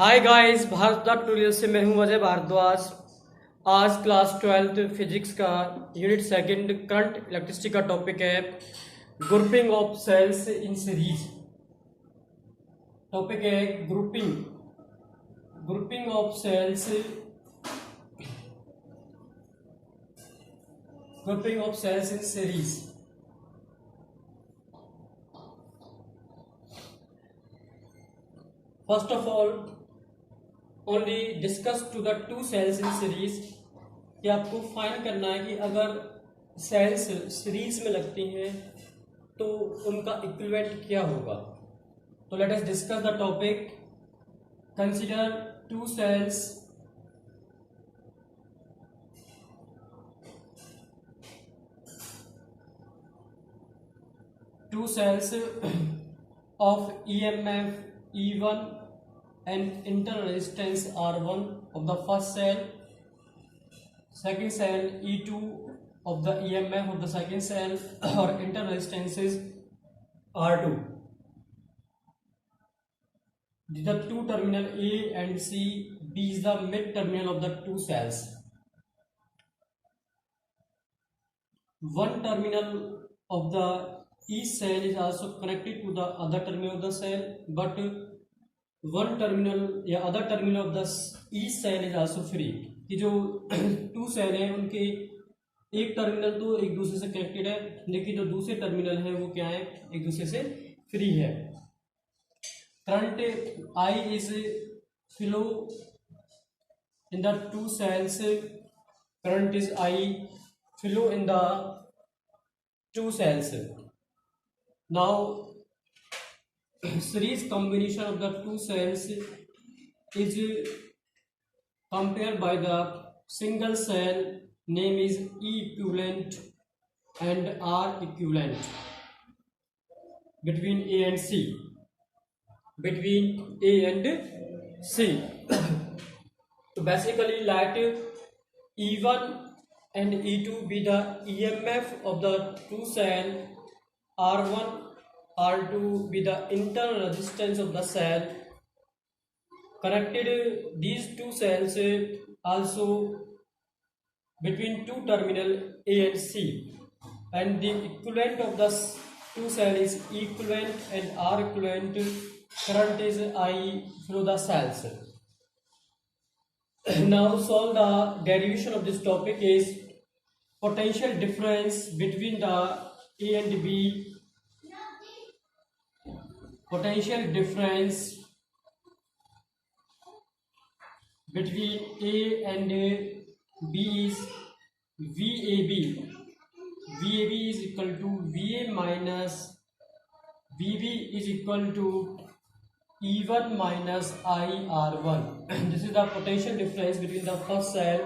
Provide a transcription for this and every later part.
Hi guys, Bharat tutorial से मैं हूं अजय भारद्वाज। आज क्लास 12th फिजिक्स का यूनिट सेकंड करंट इलेक्ट्रिसिटी का टॉपिक है grouping of cells in series. Topic है grouping grouping of cells in series. First of all only discuss to the two cells in series कि आपको find करना है कि अगर सेल्स सीरीज में लगती हैं तो उनका इक्विवेलेंट क्या होगा। तो let us discuss the topic. Consider two cells of EMF E1 and internal resistance R1 of the first cell, second cell E2 of the EMF of the second cell or internal resistance is R2. The two terminal A and C, B is the mid terminal of the two cells. One terminal of the each cell is also connected to the other terminal of the cell, but one terminal या other terminal of the each cell is also free. कि जो to cell हैं उनके एक terminal तो एक दूसरे से कनेक्टेड है, लेकिन जो दूसरे टर्मिनल है वो क्या है, एक दूसरे से फ्री है। Current I is flow in the two cells. Current is I flow in the two cells. Now series combination of the two cells is compared by the single cell, name is E equivalent and R equivalent between A and C. So basically let E1 and E2 be the EMF of the two cell, R1 R2 be the internal resistance of the cell. Connected these two cells also between two terminal A and C, and the equivalent of the two cell is equivalent and R equivalent. Current is I through the cells. Now solve the derivation of this topic is potential difference between the A and B. Potential difference between A and B is VAB. VAB is equal to VA minus VB is equal to E1 minus IR1. This is the potential difference between the first cell.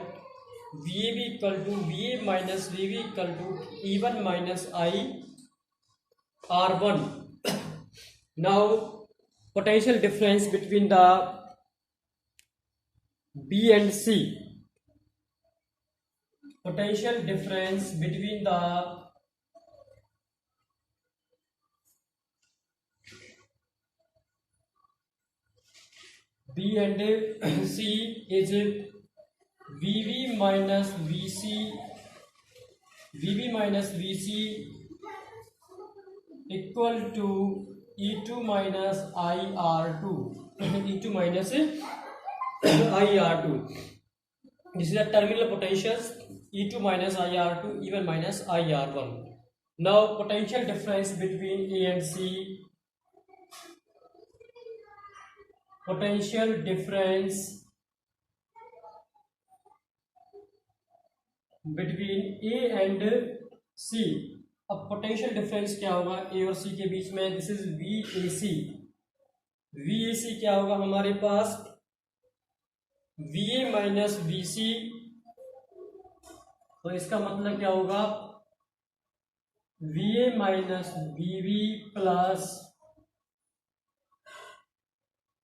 VAB equal to VA minus VB equal to E1 minus IR1. Now potential difference between the B and C. Potential difference between the B and C is VB minus VC. VB minus VC equal to E2 minus IR2. E2 minus IR2. This is the terminal potentials E2 minus IR2, E1 minus IR1. Now potential difference between A and C. Potential difference between A and C. अब potential difference क्या होगा ए और सी के बीच में? This is VAC. VAC क्या होगा हमारे पास? VA minus VC. तो इसका मतलब क्या होगा? VA minus VB plus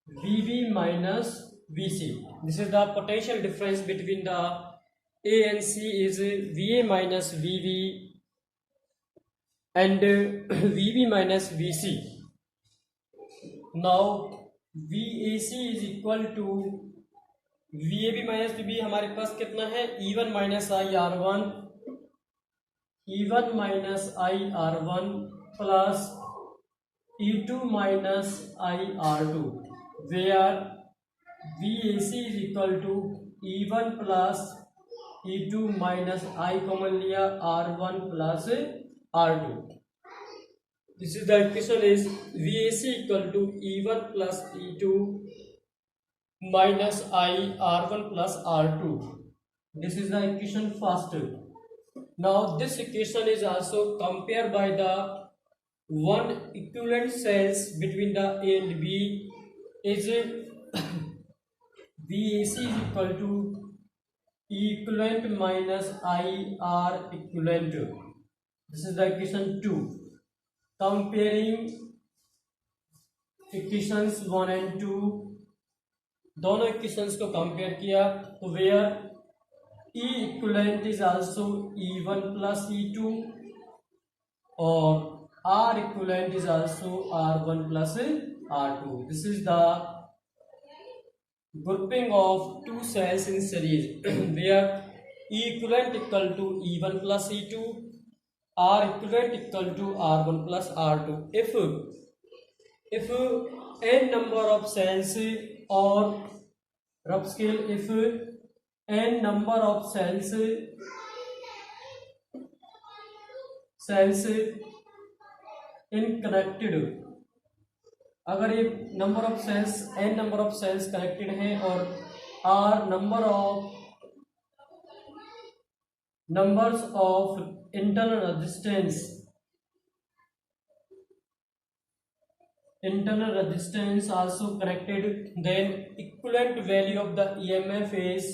VB minus VC. This is the potential difference between the A and C is VA minus VB and VB minus VC. Now V A C is equal to V A B minus V B, हमारे पास कितना है E1 minus I R one, E1 minus I R one plus E2 minus I R two, where V A C is equal to E1 plus E2 minus I common लिया R1 plus R2. This is the equation is VAC equal to E1 plus E2 minus I R1 plus R2. This is the equation first. Now this equation is also compared by the one equivalent cells between the A and B is VAC is equal to equivalent minus IR equivalent. This is the equation 2. Comparing equations 1 and 2, दोनों equations को compare किया तो where E equivalent is also E1 plus E2 और R equivalent is also R1 plus R2. This is the grouping of two cells in series where E equivalent equal to E1 plus E2, R equivalent equal to R1 plus R2. If n number of cells or rough scale, if n number of cells in connected, अगर ये number of cells n number of cells connected है और r number of internal resistance also connected, then equivalent value of the EMF is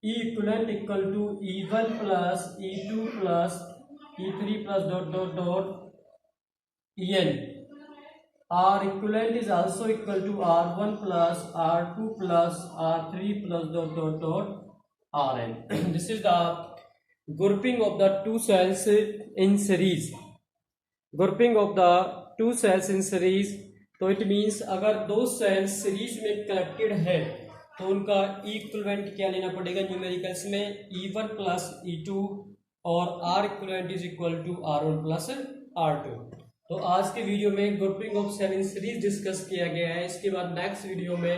E equivalent equal to E1 plus E2 plus E3 plus dot En. R equivalent is also equal to R1 plus R2 plus R3 plus dot Rn. This is the grouping of the two cells in series. Grouping of the two cells in series, तो it means अगर दो sales series में connected है तो उनका equivalent क्या लेना पड़ेगा न्यूमेरिकल्स में, E1 प्लस E2 और R equivalent is equal to R1 plus R2. तो आज के वीडियो में grouping of cell in series discuss किया गया है. इसके बाद नेक्स्ट वीडियो में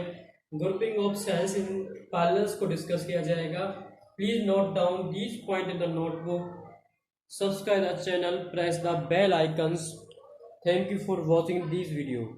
grouping of cells in parallels को डिस्कस किया जाएगा. Please note down these point in the notebook. Subscribe the channel, press the bell icons. Thank you for watching this video.